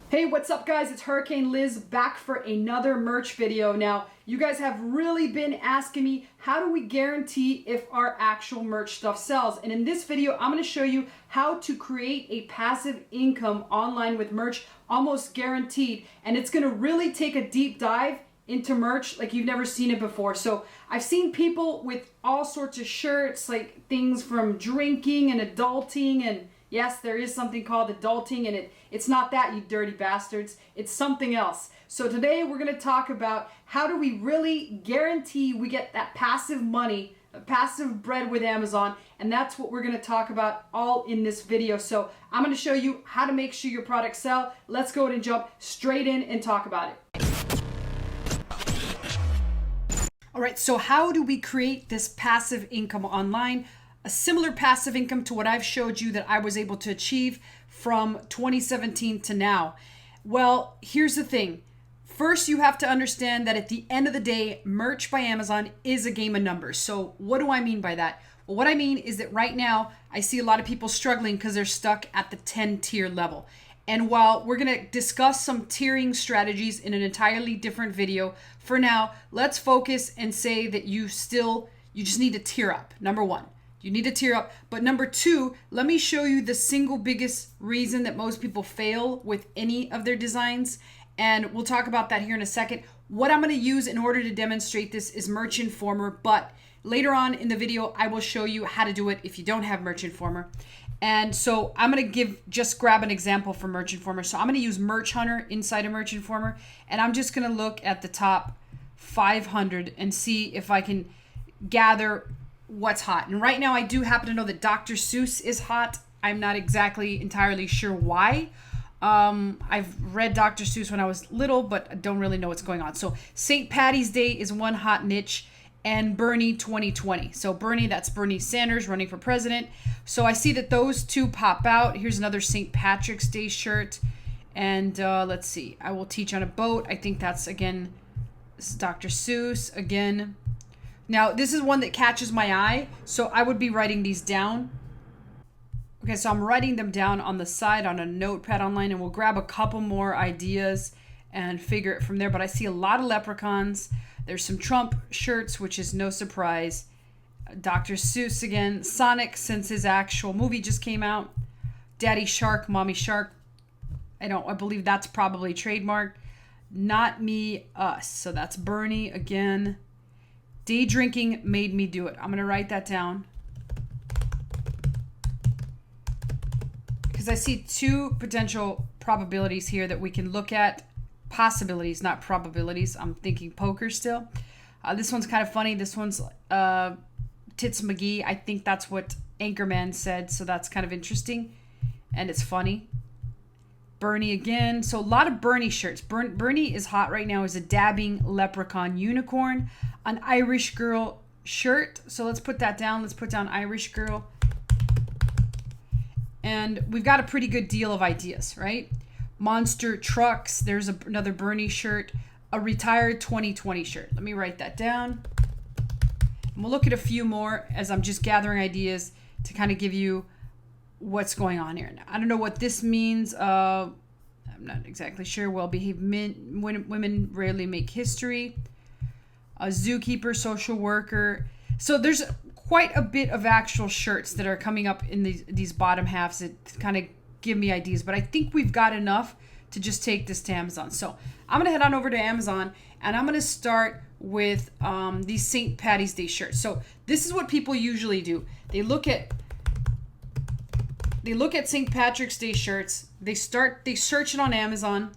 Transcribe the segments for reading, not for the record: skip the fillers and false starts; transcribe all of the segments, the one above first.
Hey, what's up guys? It's Hurricane Liz back for another merch video. Now, you guys have really been asking me, how do we guarantee if our actual merch stuff sells? And in this video, I'm gonna show you how to create a passive income online with merch, almost guaranteed. And it's gonna really take a deep dive into merch like you've never seen it before. So I've seen people with all sorts of shirts, like things from drinking and adulting, and yes, there is something called adulting, and it's not that, you dirty bastards. It's something else. So today we're going to talk about how do we really guarantee we get that passive money, passive bread with Amazon, and that's what we're going to talk about all in this video. So I'm going to show you how to make sure your products sell. Let's go ahead and jump straight in and talk about it. All right, so how do we create this passive income online? A similar passive income to what I've showed you that I was able to achieve from 2017 to now. Well, here's the thing. First, you have to understand that at the end of the day, merch by Amazon is a game of numbers. So what do I mean by that? Well, what I mean is that right now, I see a lot of people struggling because they're stuck at the 10 tier level. And while we're going to discuss some tiering strategies in an entirely different video, for now, let's focus and say that you just need to tier up. Number one, you need to tier up. But number two, let me show you the single biggest reason that most people fail with any of their designs. And we'll talk about that here in a second. What I'm going to use in order to demonstrate this is Merch Informer, but later on in the video, I will show you how to do it if you don't have Merch Informer. And so I'm going to grab an example for Merch Informer. So I'm going to use Merch Hunter inside of Merch Informer, and I'm just going to look at the top 500 and see if I can gather what's hot. And right now I do happen to know that Dr. Seuss is hot. I'm not exactly entirely sure why. I've read Dr. Seuss when I was little, but I don't really know what's going on. So St. Patty's Day is one hot niche, and Bernie 2020. So Bernie, that's Bernie Sanders running for president. So I see that those two pop out. Here's another St. Patrick's Day shirt. And let's see, I will teach on a boat. I think that's, again, this is Dr. Seuss again. Now, this is one that catches my eye, so I would be writing these down. Okay, so I'm writing them down on the side on a notepad online, and we'll grab a couple more ideas and figure it from there. But I see a lot of leprechauns. There's some Trump shirts, which is no surprise. Dr. Seuss again. Sonic, since his actual movie just came out. Daddy Shark, Mommy Shark. I believe that's probably trademarked. Not Me, Us. So that's Bernie again. Day drinking made me do it. I'm going to write that down, because I see two potential probabilities here that we can look at. Possibilities, not probabilities. I'm thinking poker still. This one's kind of funny. This one's Tits McGee. I think that's what Anchorman said, so that's kind of interesting, and it's funny. Bernie again. So a lot of Bernie shirts. Bernie is hot right now as a dabbing leprechaun unicorn. An Irish girl shirt. So let's put that down. Let's put down Irish girl. And we've got a pretty good deal of ideas, right? Monster trucks. There's another Bernie shirt. A retired 2020 shirt. Let me write that down. And we'll look at a few more as I'm just gathering ideas to kind of give you what's going on here. Now, I don't know what this means. I'm not exactly sure. Well-behaved women rarely make history. A zookeeper, social worker. So there's quite a bit of actual shirts that are coming up in these bottom halves that kind of give me ideas. But I think we've got enough to just take this to Amazon. So I'm going to head on over to Amazon, and I'm going to start with these St. Patty's Day shirts. So this is what people usually do. They look at St. Patrick's Day shirts. They search it on Amazon,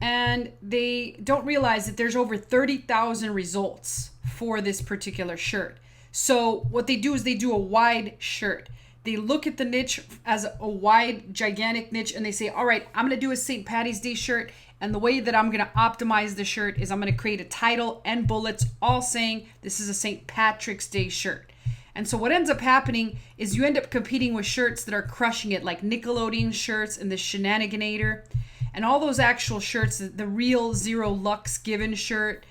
and they don't realize that there's over 30,000 results for this particular shirt. So what they do is they do a wide shirt. They look at the niche as a wide, gigantic niche, and they say, all right, I'm going to do a St. Patty's Day shirt. And the way that I'm going to optimize the shirt is I'm going to create a title and bullets all saying this is a St. Patrick's Day shirt. And so what ends up happening is you end up competing with shirts that are crushing it, like Nickelodeon shirts and the Shenaniganator and all those actual shirts, the real Zero Lux Given shirt.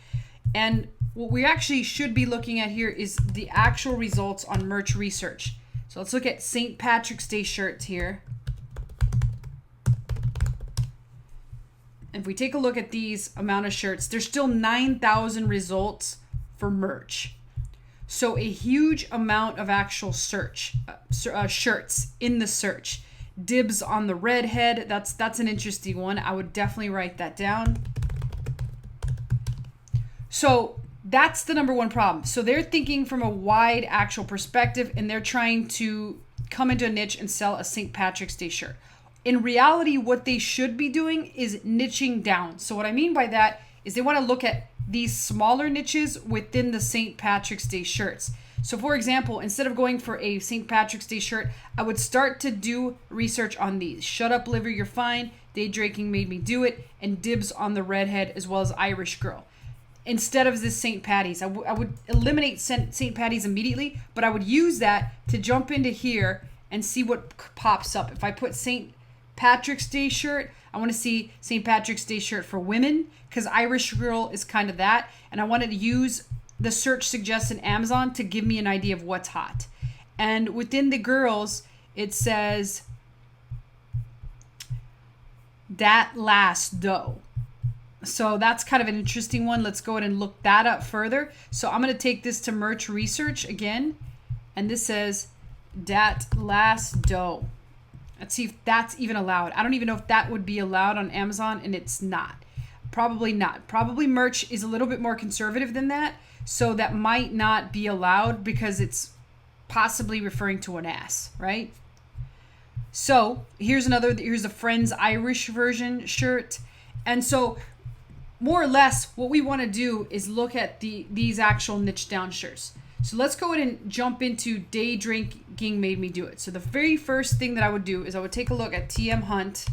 And what we actually should be looking at here is the actual results on merch research. So let's look at St. Patrick's Day shirts here. if we take a look at these amount of shirts, there's still 9,000 results for merch. So a huge amount of actual shirts in the search. Dibs on the redhead. That's an interesting one. I would definitely write that down. So that's the number one problem. So they're thinking from a wide actual perspective, and they're trying to come into a niche and sell a St. Patrick's Day shirt. In reality, what they should be doing is niching down. So what I mean by that is they want to look at these smaller niches within the St. Patrick's Day shirts. So for example, instead of going for a St. Patrick's Day shirt, I would start to do research on these. Shut up, liver, you're fine. Day drinking made me do it. And dibs on the redhead, as well as Irish girl. Instead of this St. Patty's, I would eliminate St. Patty's immediately, but I would use that to jump into here and see what pops up. If I put St. Patrick's Day shirt, I want to see St. Patrick's Day shirt for women, because Irish girl is kind of that. And I wanted to use the search suggests in Amazon to give me an idea of what's hot. And within the girls, it says that last dough. So that's kind of an interesting one. Let's go ahead and look that up further. So I'm going to take this to merch research again. And this says dat last dough. Let's see if that's even allowed. I don't even know if that would be allowed on Amazon, and it's not. Probably not. Probably merch is a little bit more conservative than that. So that might not be allowed because it's possibly referring to an ass, right? So here's a Friends Irish version shirt. And so more or less what we want to do is look at these actual niche down shirts. So let's go ahead and jump into Day Drinking Made Me Do It. So the very first thing that I would do is I would take a look at TM Hunt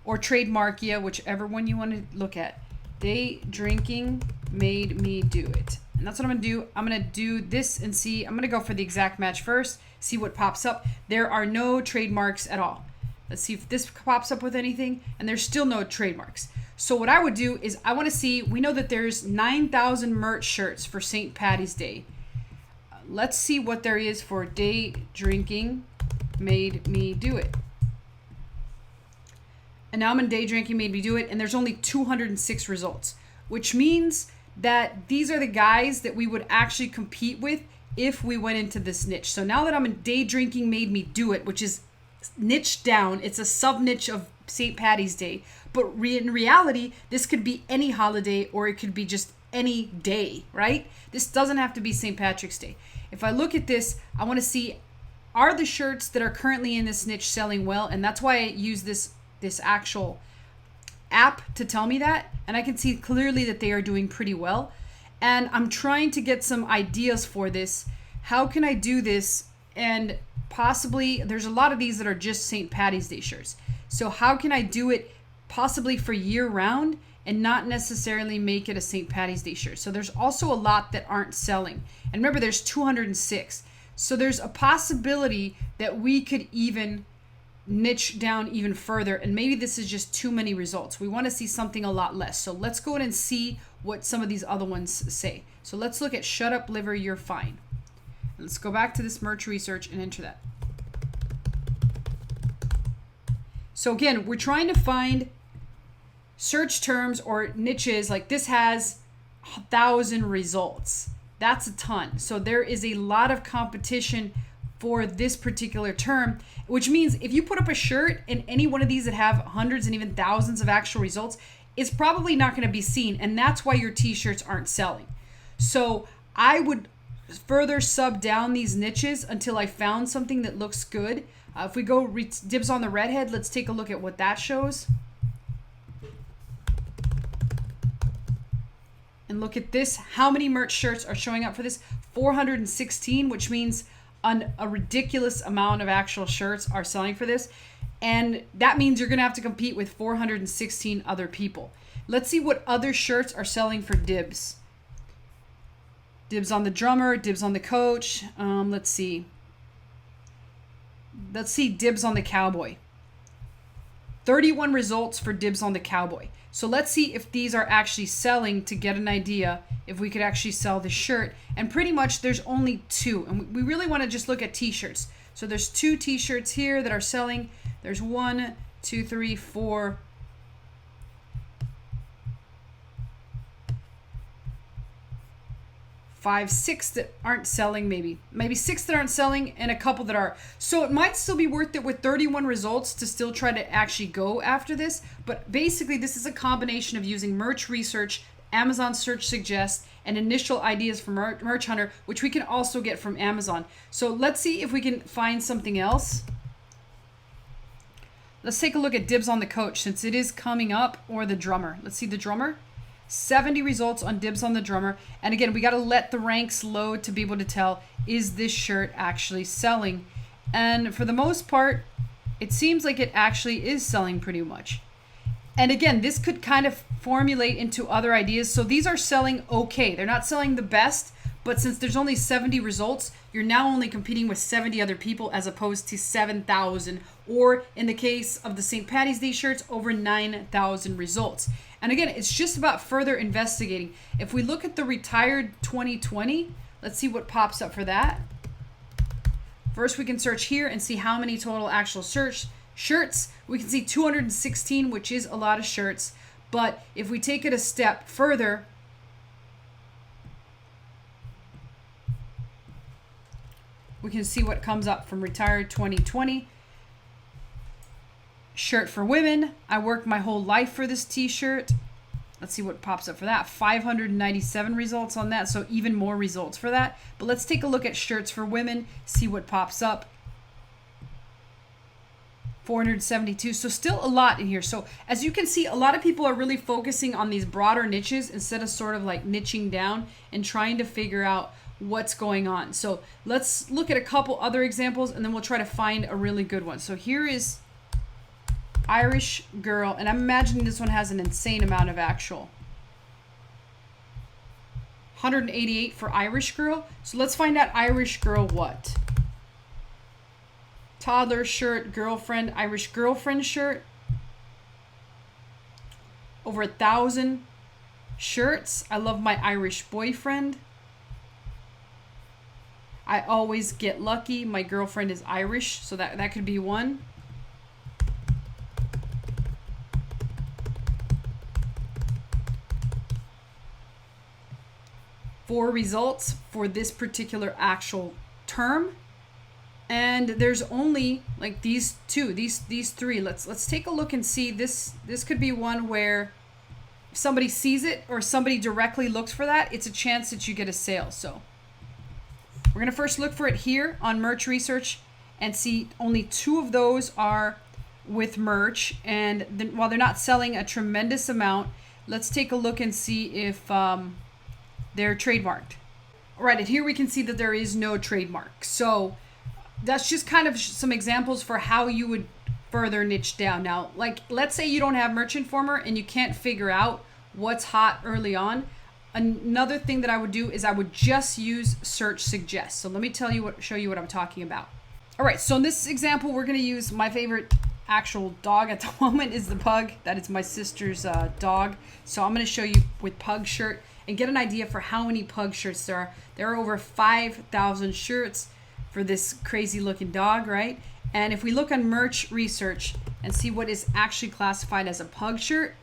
or Trademarkia, whichever one you want to look at. Day Drinking Made Me Do It. And that's what I'm going to do. I'm going to do this and see. I'm going to go for the exact match first, see what pops up. There are no trademarks at all. Let's see if this pops up with anything. And there's still no trademarks. So what I would do is I want to see, we know that there's 9,000 merch shirts for St. Patty's Day. Let's see what there is for Day Drinking Made Me Do It. And now I'm in Day Drinking Made Me Do It, and there's only 206 results, which means that these are the guys that we would actually compete with if we went into this niche. So now that I'm in Day Drinking Made Me Do It, which is niche down, it's a sub niche of St. Patty's Day, but in reality, this could be any holiday or it could be just any day, right? This doesn't have to be St. Patrick's Day. If I look at this, I want to see, are the shirts that are currently in this niche selling well? And that's why I use this actual app to tell me that. And I can see clearly that they are doing pretty well. And I'm trying to get some ideas for this. How can I do this? And possibly, there's a lot of these that are just St. Patty's Day shirts. So how can I do it possibly for year round and not necessarily make it a St. Patty's Day shirt? So there's also a lot that aren't selling. And remember, there's 206. So there's a possibility that we could even niche down even further. And maybe this is just too many results. We want to see something a lot less. So let's go ahead and see what some of these other ones say. So let's look at Shut Up, Liver, You're Fine. Let's go back to this merch research and enter that. So again, we're trying to find search terms or niches. Like this has 1,000 results. That's a ton. So there is a lot of competition for this particular term, which means if you put up a shirt in any one of these that have hundreds and even thousands of actual results, it's probably not going to be seen. And that's why your t-shirts aren't selling. So I would further sub down these niches until I found something that looks good. If we go dibs on the redhead, let's take a look at what that shows. And look at this. How many merch shirts are showing up for this? 416, which means a ridiculous amount of actual shirts are selling for this. And that means you're going to have to compete with 416 other people. Let's see what other shirts are selling for dibs. Dibs on the drummer, dibs on the coach. Let's see. Let's see dibs on the cowboy. 31 results for dibs on the cowboy. So let's see if these are actually selling to get an idea if we could actually sell the shirt. And pretty much there's only 2. And we really want to just look at t-shirts. So there's 2 t-shirts here that are selling. There's 1, 2, 3, 4, 5, 6 that aren't selling, maybe 6 that aren't selling, and a couple that are. So it might still be worth it with 31 results to still try to actually go after this. But basically, this is a combination of using merch research, Amazon search suggest, and initial ideas from Merch Hunter, which we can also get from Amazon. So let's see if we can find something else. Let's take a look at Dibs on the Coach, since it is coming up, or the drummer. Let's see the drummer. 70 results on Dibs on the drummer. And again, we got to let the ranks load to be able to tell, is this shirt actually selling? And for the most part, it seems like it actually is selling pretty much. And again, this could kind of formulate into other ideas. So these are selling okay. They're not selling the best, but since there's only 70 results, you're now only competing with 70 other people as opposed to 7,000, or in the case of the St. Paddy's Day shirts, over 9,000 results. And again, it's just about further investigating. If we look at the retired 2020, let's see what pops up for that. First, we can search here and see how many total actual shirts. We can see 216, which is a lot of shirts. But if we take it a step further, we can see what comes up from retired 2020. Shirt for women. I worked my whole life for this t-shirt. Let's see what pops up for that. 597 results on that, so even more results for that. But let's take a look at shirts for women, see what pops up. 472, so still a lot in here. So as you can see, a lot of people are really focusing on these broader niches instead of sort of like niching down and trying to figure out what's going on. So let's look at a couple other examples and then we'll try to find a really good one. So here is Irish girl, and I'm imagining this one has an insane amount of actual. 188 for Irish girl. So let's find out Irish girl what? Toddler shirt, girlfriend, Irish girlfriend shirt. Over 1,000 shirts. I love my Irish boyfriend. I always get lucky. My girlfriend is Irish, so that could be one. Four results for this particular actual term. And there's only like these two, these three. Let's take a look and see this. This could be one where if somebody sees it or somebody directly looks for that, it's a chance that you get a sale. So we're gonna first look for it here on merch research and see only 2 of those are with merch. And then, while they're not selling a tremendous amount, let's take a look and see if they're trademarked. All right, and here we can see that there is no trademark. So that's just kind of some examples for how you would further niche down. Now, like, let's say you don't have Merch Informer and you can't figure out what's hot early on. Another thing that I would do is I would just use search suggest. So let me show you what I'm talking about. All right, so in this example, we're gonna use my favorite actual dog at the moment is the Pug. That is my sister's dog. So I'm gonna show you with Pug Shirt and get an idea for how many Pug Shirts there are. There are over 5,000 shirts for this crazy looking dog, right? And if we look on merch research and see what is actually classified as a Pug shirt,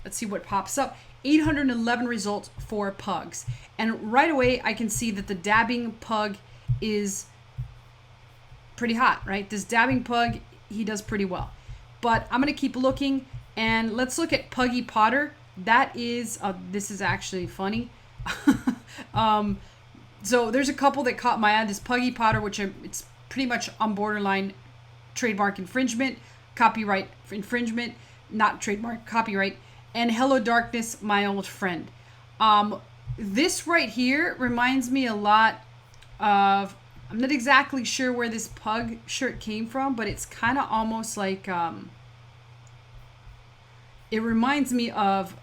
let's see what pops up. 811 results for pugs. And right away, I can see that the dabbing pug is pretty hot, right? This dabbing pug, he does pretty well. But I'm gonna keep looking, and let's look at Puggy Potter. That is, this is actually funny. So there's a couple that caught my eye. This Puggy Potter, which it's pretty much on borderline trademark infringement, copyright infringement, not trademark, copyright. And Hello Darkness, My Old Friend. This right here reminds me a lot of, I'm not exactly sure where this Pug shirt came from, but it's kind of almost like, it reminds me of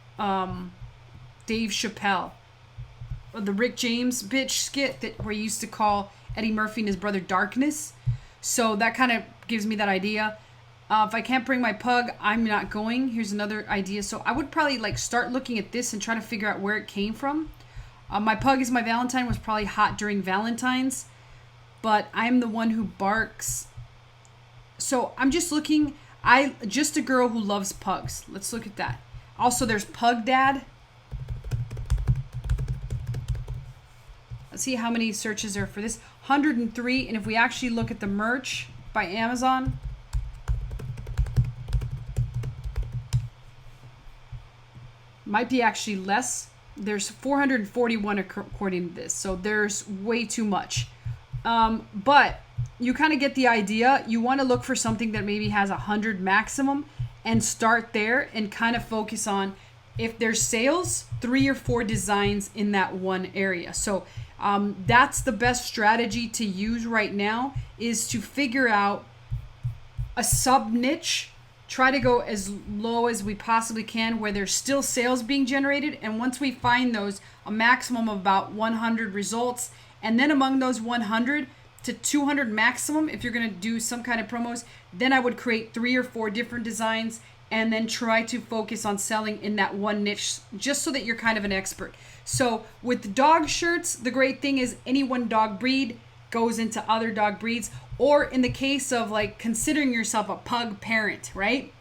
Dave Chappelle. The Rick James bitch skit where he used to call Eddie Murphy and his brother Darkness. So that kind of gives me that idea. If I can't bring my pug, I'm not going. Here's another idea. So I would probably like start looking at this and try to figure out where it came from. My pug is my Valentine was probably hot during Valentine's, but I'm the one who barks. So I'm just looking. Just a girl who loves pugs. Let's look at that. Also, there's Pug Dad. see how many searches are for this. 103. And if we actually look at the merch by Amazon, might be actually less. There's 441 according to this. So there's way too much. But you kind of get the idea. You want to look for something that maybe has 100 maximum and start there and kind of focus on, if there's sales, 3 or 4 designs in that one area. So that's the best strategy to use right now, is to figure out a sub niche. Try to go as low as we possibly can where there's still sales being generated. And once we find those, a maximum of about 100 results. And then among those 100 to 200 maximum, if you're going to do some kind of promos, then I would create 3 or 4 different designs and then try to focus on selling in that one niche, just so that you're kind of an expert. So with dog shirts, the great thing is any one dog breed goes into other dog breeds. Or in the case of like considering yourself a pug parent, right?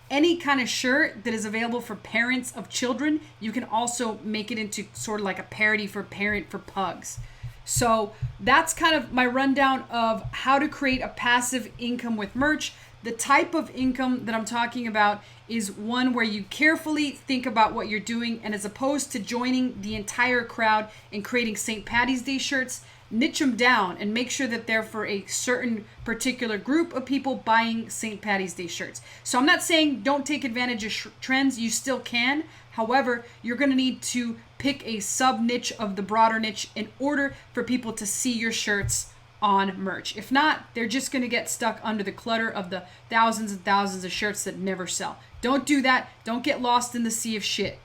Any kind of shirt that is available for parents of children, you can also make it into sort of like a parody for parent for pugs. So that's kind of my rundown of how to create a passive income with merch. The type of income that I'm talking about is one where you carefully think about what you're doing, and as opposed to joining the entire crowd and creating St. Patty's Day shirts, niche them down and make sure that they're for a certain particular group of people buying St. Patty's Day shirts. So I'm not saying don't take advantage of trends. You still can. However, you're going to need to pick a sub niche of the broader niche in order for people to see your shirts on merch. If not, they're just going to get stuck under the clutter of the thousands and thousands of shirts that never sell. Don't do that. Don't get lost in the sea of shit.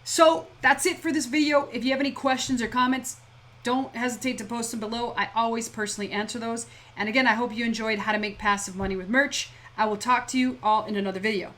So that's it for this video. If you have any questions or comments, don't hesitate to post them below. I always personally answer those. And again, I hope you enjoyed how to make passive money with merch. I will talk to you all in another video.